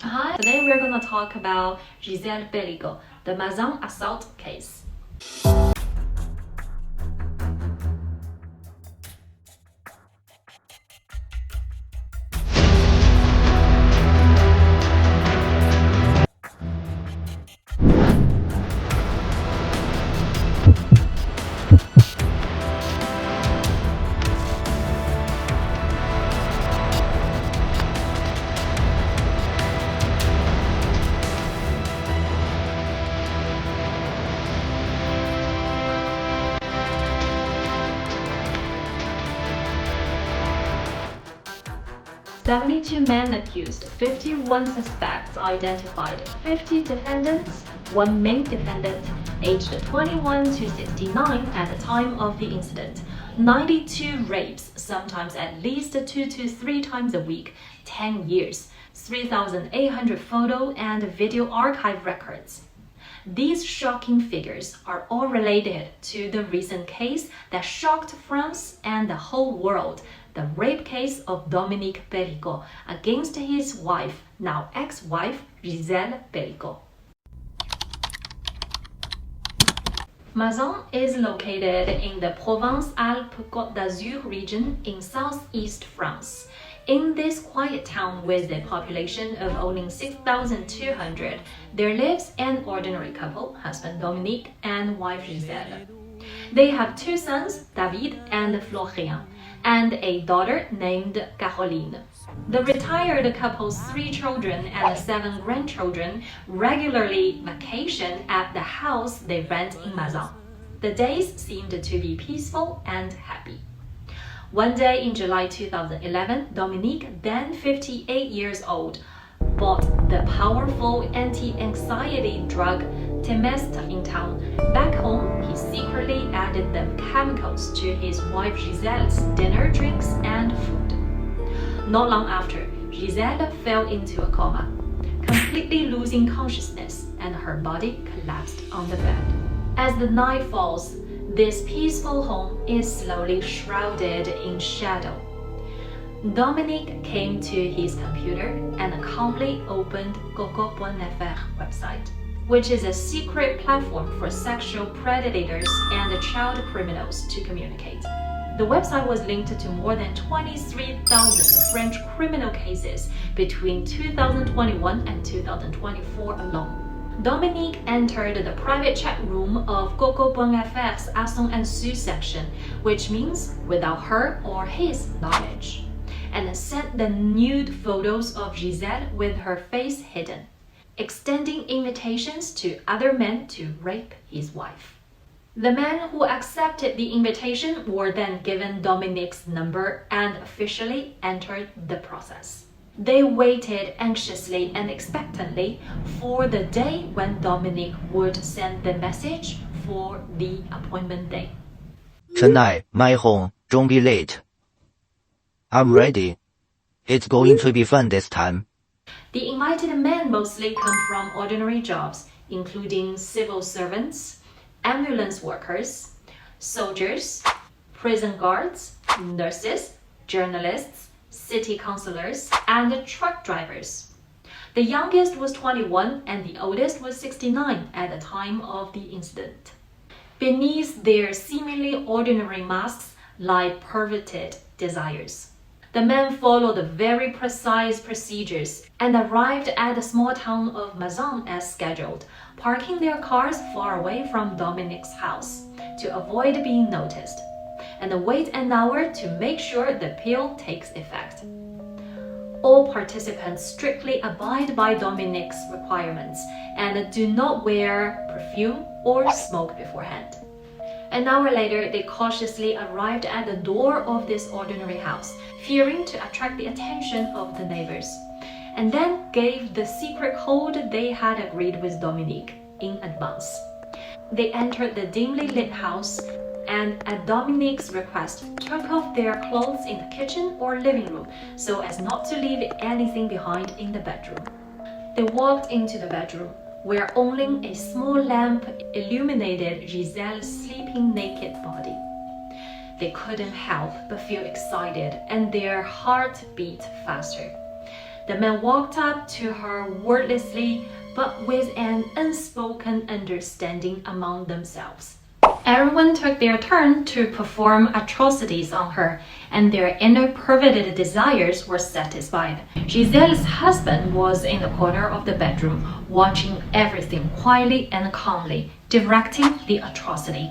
Hi, today we're gonna talk about Gisèle Pelicot, the Mazan assault case. "72 men accused, 51 suspects identified, 50 defendants, one main defendant, aged 21 to 69 at the time of the incident, 92 rapes, sometimes at least 2 to 3 times a week, 10 years, 3,800 photo and video archive records." These shocking figures are all related to the recent case that shocked France and the whole world, the rape case of Dominique Pelicot against his wife, now ex-wife, Gisèle Pelicot. Mazan is located in the Provence-Alpes-Côte d'Azur region in southeast France. In this quiet town with a population of only 6,200, there lives an ordinary couple, husband Dominique and wife Gisele. They have 2 sons, David and Florian, and a daughter named Caroline. The retired couple's 3 children and 7 grandchildren regularly vacation at the house they rent in Mazan. The days seemed to be peaceful and happy. One day in July 2011, Dominique, then 58 years old, bought the powerful anti-anxiety drug Temesta in town. Back home, he secretly added the chemicals to his wife Gisele's dinner, drinks, and food. Not long after, Gisele fell into a coma, completely losing consciousness, and her body collapsed on the bed. As the night falls, this peaceful home is slowly shrouded in shadow. Dominique came to his computer and calmly opened Coco.fr website, which is a secret platform for sexual predators and child criminals to communicate. The website was linked to more than 23,000 French criminal cases between 2021 and 2024 alone. Dominique entered the private chat room of Coco.fr's Asson and Sue section, which means without her or his knowledge, and sent the nude photos of Gisele with her face hidden, extending invitations to other men to rape his wife. The men who accepted the invitation were then given Dominique's number and officially entered the process. They waited anxiously and expectantly for the day when Dominique would send the message for the appointment day. "Tonight, my home, don't be late. I'm ready. It's going to be fun this time." The invited men mostly come from ordinary jobs, including civil servants, ambulance workers, soldiers, prison guards, nurses, journalists, city councillors, and truck drivers. The youngest was 21 and the oldest was 69 at the time of the incident. Beneath their seemingly ordinary masks lie perverted desires. The men followed very precise procedures and arrived at the small town of Mazan as scheduled, parking their cars far away from Dominique's house to avoid being noticed, and wait an hour to make sure the pill takes effect. All participants strictly abide by Dominique's requirements and do not wear perfume or smoke beforehand. An hour later, they cautiously arrived at the door of this ordinary house, fearing to attract the attention of the neighbors, and then gave the secret code they had agreed with Dominique in advance. They entered the dimly lit house and, at Dominique's request, took off their clothes in the kitchen or living room so as not to leave anything behind in the bedroom. They walked into the bedroom, where only a small lamp illuminated Gisele's sleeping naked body. They couldn't help but feel excited, and their heart beat faster. The man walked up to her wordlessly, but with an unspoken understanding among themselves. Everyone took their turn to perform atrocities on her, and their inner perverted desires were satisfied. Gisele's husband was in the corner of the bedroom, watching everything quietly and calmly, directing the atrocity.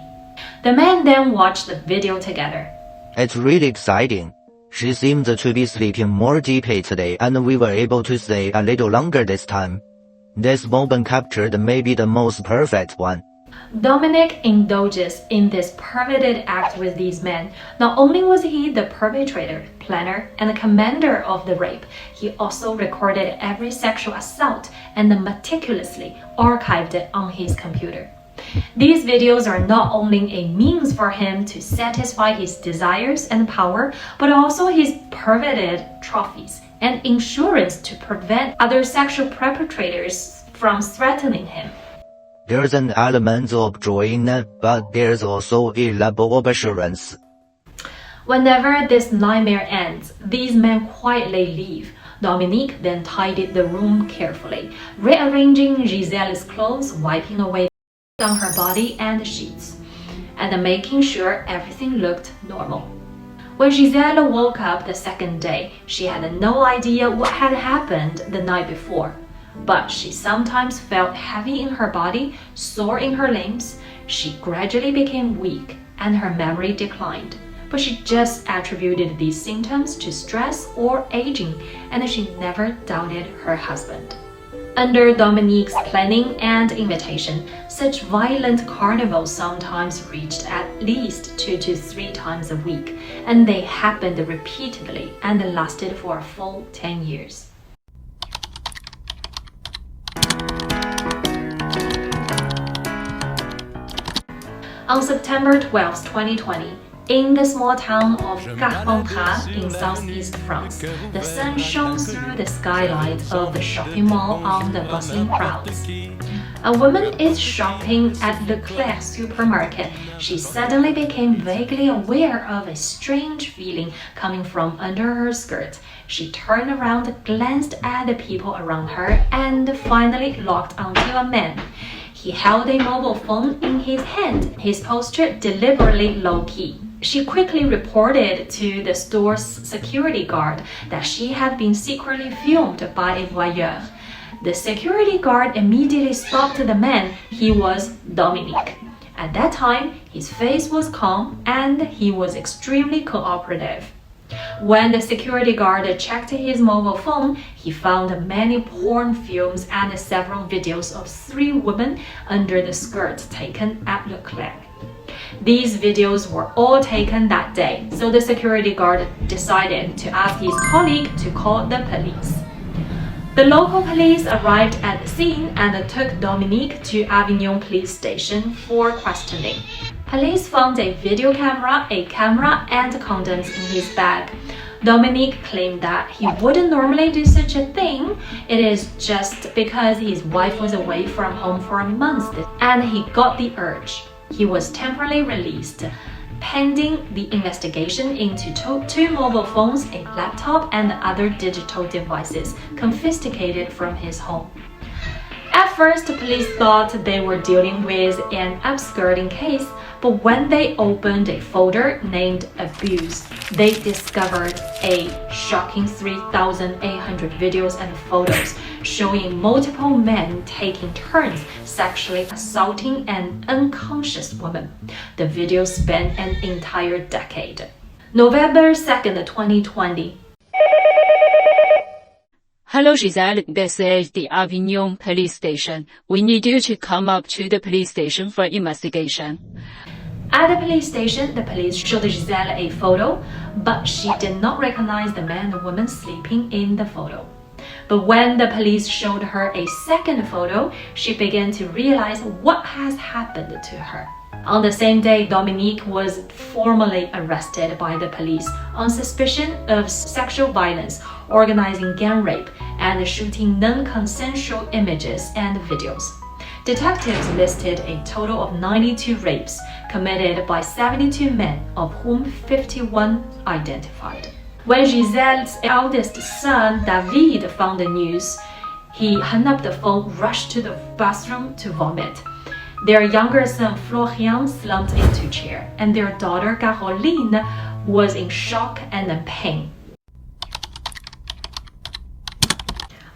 The men then watched the video together. It's really exciting. She seemed to be sleeping more deeply today, and we were able to stay a little longer this time. This moment captured may be the most perfect one. Dominic indulges in this perverted act with these men. Not only was he the perpetrator, planner, and commander of the rape, he also recorded every sexual assault and meticulously archived it on his computer. These videos are not only a means for him to satisfy his desires and power, but also his perverted trophies and insurance to prevent other sexual perpetrators from threatening him. There's an element of joy in it, but there's also a level of assurance. Whenever this nightmare ends, these men quietly leave. Dominique then tidied the room carefully, rearranging Gisele's clothes, wiping away on her body and sheets, and making sure everything looked normal. When Gisele woke up the second day, she had no idea what had happened the night before. But she sometimes felt heavy in her body, sore in her limbs. She gradually became weak and her memory declined. But she just attributed these symptoms to stress or aging, and she never doubted her husband. Under Dominique's planning and invitation, such violent carnivals sometimes reached at least 2 to 3 times a week, and they happened repeatedly and lasted for a full 10 years. On September 12, 2020, in the small town of Carpentras in southeast France, the sun shone through the skylight of the shopping mall on the bustling crowds. A woman is shopping at the Leclerc supermarket. She suddenly became vaguely aware of a strange feeling coming from under her skirt. She turned around, glanced at the people around her, and finally locked onto a man. He held a mobile phone in his hand, his posture deliberately low-key. She quickly reported to the store's security guard that she had been secretly filmed by a voyeur. The security guard immediately stopped the man. He was Dominique. At that time, his face was calm and he was extremely cooperative. When the security guard checked his mobile phone, he found many porn films and several videos of 3 women under the skirt taken at Leclerc. These videos were all taken that day, so the security guard decided to ask his colleague to call the police. The local police arrived at the scene and took Dominique to Avignon police station for questioning. Police found a video camera, a camera, and condoms in his bag. Dominique claimed that he wouldn't normally do such a thing. It is just because his wife was away from home for a month and he got the urge. He was temporarily released, pending the investigation into 2 mobile phones, a laptop, and other digital devices confiscated from his home. At first, police thought they were dealing with an absconding case, but when they opened a folder named Abuse, they discovered a shocking 3,800 videos and photos showing multiple men taking turns sexually assaulting an unconscious woman. The videos span an entire decade. November 2nd, 2020. Hello, Gisele. This is the Avignon police station. We need you to come up to the police station for investigation. At the police station, the police showed Gisele a photo, but she did not recognize the man and woman sleeping in the photo. But when the police showed her a second photo, she began to realize what has happened to her. On the same day, Dominique was formally arrested by the police on suspicion of sexual violence, organizing gang rape, and shooting non-consensual images and videos. Detectives listed a total of 92 rapes committed by 72 men, of whom 51 identified. When Gisèle's eldest son, David, found the news, he hung up the phone, rushed to the bathroom to vomit. Their younger son, Florian, slumped into a chair, and their daughter, Caroline, was in shock and pain.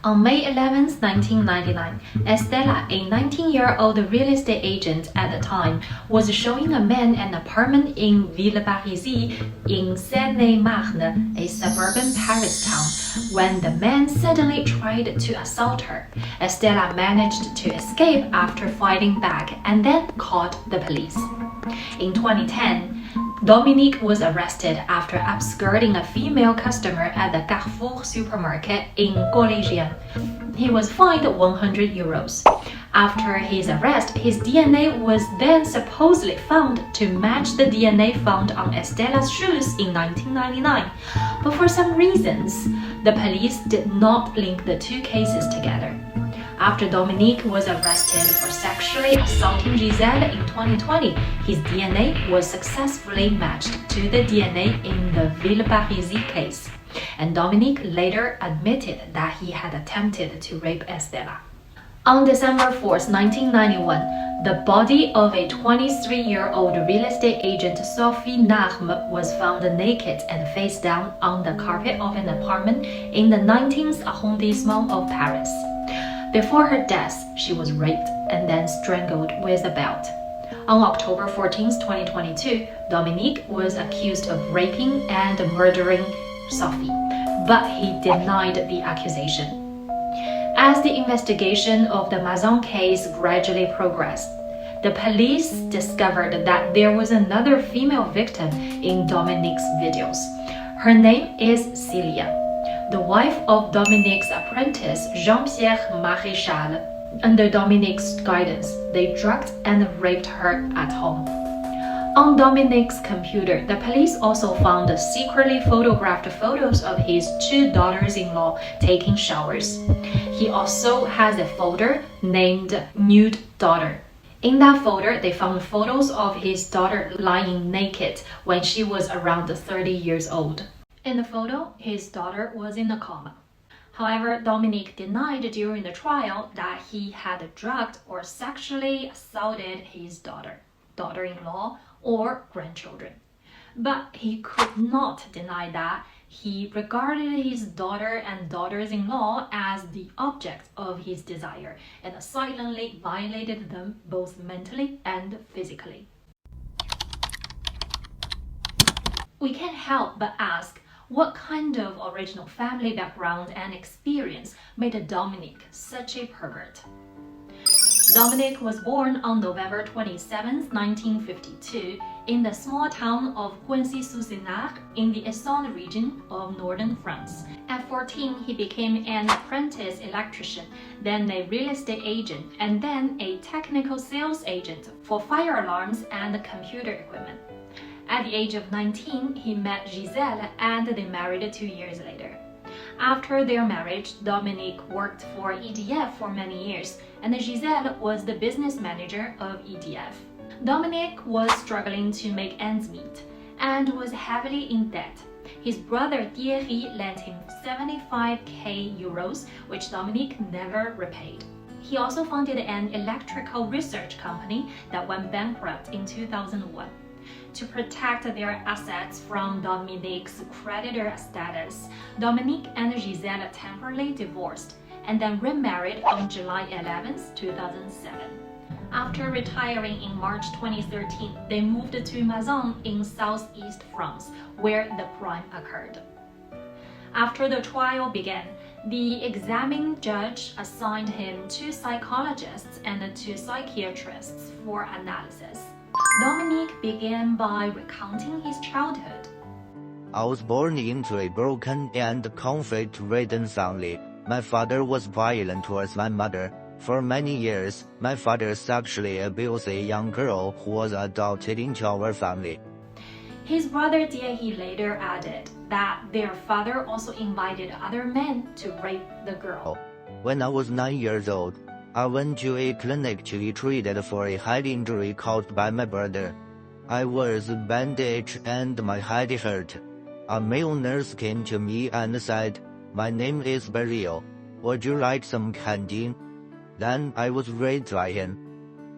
On May 11, 1999, Estella, a 19-year-old real estate agent at the time, was showing a man an apartment in Villeparisis in Seine-et-Marne, a suburban Paris town, when the man suddenly tried to assault her. Estella managed to escape after fighting back and then called the police. In 2010, Dominique was arrested after absconding a female customer at the Carrefour supermarket in Collégien. He was fined €100. After his arrest, his DNA was then supposedly found to match the DNA found on Estella's shoes in 1999. But for some reasons, the police did not link the two cases together. After Dominique was arrested for sexually assaulting Gisele in 2020, his DNA was successfully matched to the DNA in the Villeparisis case, and Dominique later admitted that he had attempted to rape Estella. On December 4, 1991, the body of a 23-year-old real estate agent, Sophie Narme, was found naked and face down on the carpet of an apartment in the 19th arrondissement of Paris. Before her death, she was raped and then strangled with a belt. On October 14, 2022, Dominique was accused of raping and murdering Sophie, but he denied the accusation. As the investigation of the Mazan case gradually progressed, the police discovered that there was another female victim in Dominique's videos. Her name is Celia, the wife of Dominique's apprentice Jean-Pierre Maréchal. Under Dominique's guidance, they drugged and raped her at home. On Dominique's computer, the police also found secretly photographed photos of his two daughters-in-law taking showers. He also has a folder named Nude Daughter. In that folder, they found photos of his daughter lying naked when she was around 30 years old. In the photo, his daughter was in a coma. However, Dominique denied during the trial that he had drugged or sexually assaulted his daughter, daughter-in-law, or grandchildren. But he could not deny that he regarded his daughter and daughters-in-law as the object of his desire and silently violated them both mentally and physically. We can't help but ask, what kind of original family background and experience made Dominique such a pervert? Dominique was born on November 27, 1952, in the small town of Coincy-sous-Sénart in the Essonne region of northern France. At 14, he became an apprentice electrician, then a real estate agent, and then a technical sales agent for fire alarms and computer equipment. At the age of 19, he met Gisele and they married 2 years later. After their marriage, Dominique worked for EDF for many years, and Gisele was the business manager of EDF. Dominique was struggling to make ends meet and was heavily in debt. His brother Thierry lent him €75,000, which Dominique never repaid. He also founded an electrical research company that went bankrupt in 2001. To protect their assets from Dominique's creditor status, Dominique and Gisele temporarily divorced and then remarried on July 11, 2007. After retiring in March 2013, they moved to Mazan in southeast France, where the crime occurred. After the trial began, the examining judge assigned him 2 psychologists and 2 psychiatrists for analysis. Dominique began by recounting his childhood. I was born into a broken and conflict-ridden family. My father was violent towards my mother. For many years, my father sexually abused a young girl who was adopted into our family. His brother Thierry later added that their father also invited other men to rape the girl. When I was 9 years old, I went to a clinic to be treated for a head injury caused by my brother. I was bandaged and my head hurt. A male nurse came to me and said, "My name is Beryl. Would you like some candy?" Then I was raised by him.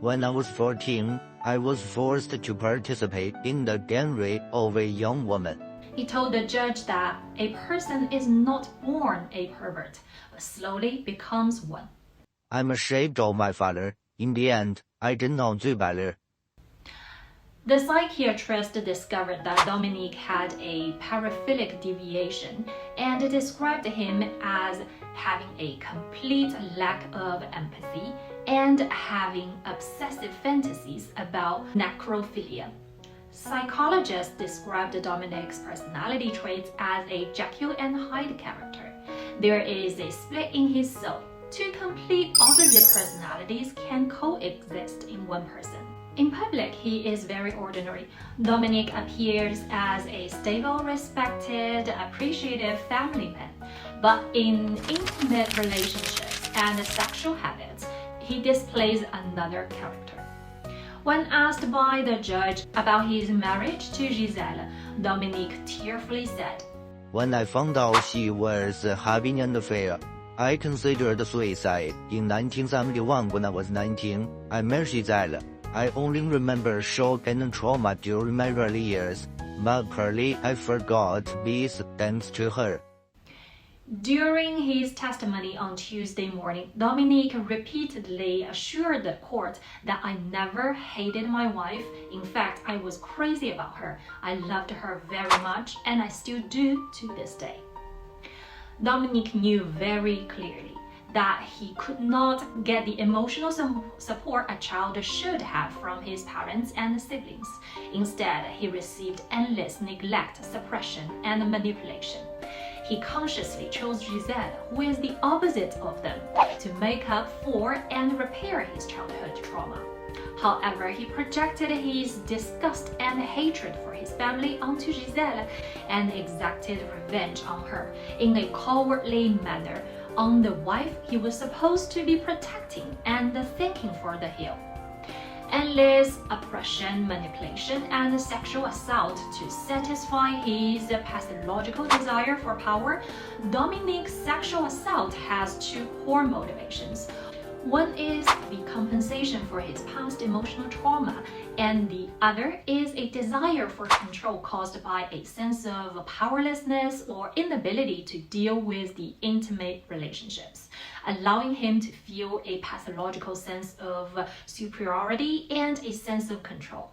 When I was 14, I was forced to participate in the gang rape of a young woman. He told the judge that a person is not born a pervert, but slowly becomes one. I'm ashamed of my father. In the end, I did not do better. The psychiatrist discovered that Dominique had a paraphilic deviation and described him as having a complete lack of empathy and having obsessive fantasies about necrophilia. Psychologists described Dominique's personality traits as a Jekyll and Hyde character. There is a split in his soul. Two complete opposite personalities can coexist in one person. In public, he is very ordinary. Dominique appears as a stable, respected, appreciative family man. But in intimate relationships and sexual habits, he displays another character. When asked by the judge about his marriage to Gisele, Dominique tearfully said, When I found out she was having an affair, I considered suicide. In 1971, when I was 19, I met Gisele. I only remember shock and trauma during my early years, but clearly I forgot this thanks to her. During his testimony on Tuesday morning, Dominique repeatedly assured the court that I never hated my wife. In fact, I was crazy about her. I loved her very much, and I still do to this day. Dominique knew very clearly that he could not get the emotional support a child should have from his parents and siblings. Instead, he received endless neglect, suppression, and manipulation. He consciously chose Gisele, who is the opposite of them, to make up for and repair his childhood trauma. However, he projected his disgust and hatred for his family onto Gisele and exacted revenge on her in a cowardly manner on the wife he was supposed to be protecting and thinking for the hill. Endless oppression, manipulation, and sexual assault to satisfy his pathological desire for power. Dominique's sexual assault has two core motivations. One is the compensation for his past emotional trauma, and the other is a desire for control caused by a sense of powerlessness or inability to deal with the intimate relationships, allowing him to feel a pathological sense of superiority and a sense of control.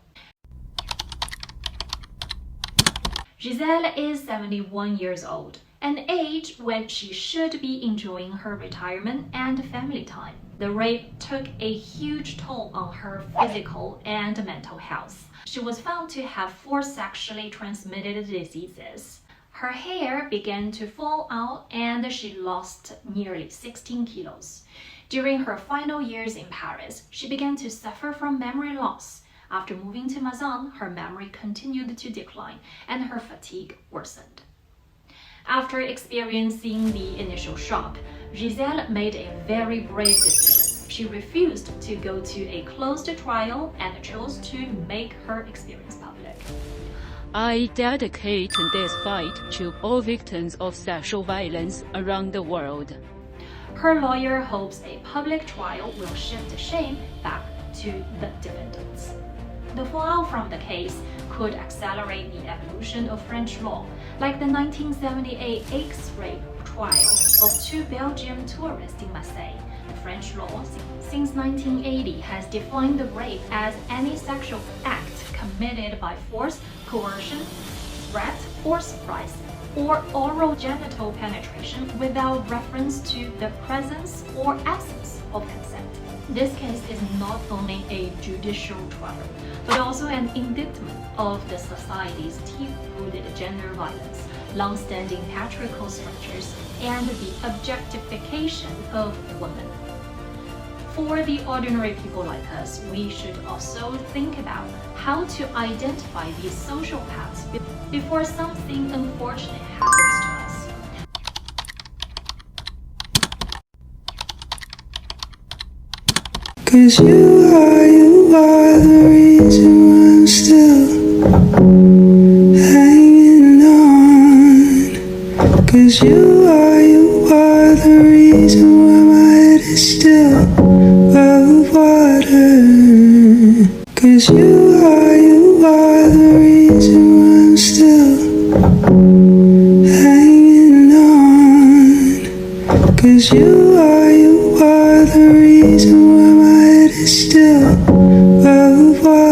Gisele is 71 years old, an age when she should be enjoying her retirement and family time. The rape took a huge toll on her physical and mental health. She was found to have 4 sexually transmitted diseases. Her hair began to fall out and she lost nearly 16 kilos. During her final years in Paris, she began to suffer from memory loss. After moving to Mazan, her memory continued to decline and her fatigue worsened. After experiencing the initial shock, Gisele made a very brave decision. She refused to go to a closed trial and chose to make her experience public. I dedicate this fight to all victims of sexual violence around the world. Her lawyer hopes a public trial will shift shame back to the defendants. The fallout from the case could accelerate the evolution of French law, like the 1978 Aix rape trial of 2 Belgian tourists in Marseille. The French law since 1980 has defined rape as any sexual act committed by force, coercion, threat, or surprise, or oral genital penetration without reference to the presence or absence of consent. This case is not only a judicial trial, but also an indictment of the society's deep-rooted gender violence, long-standing patriarchal structures, and the objectification of women. For the ordinary people like us, we should also think about how to identify these social paths before something unfortunate happens to us. Cause you are the reason I'm still hanging on. still above water. 'Cause you are the reason why I'm still hanging on. 'Cause you are the reason why my head is still above water.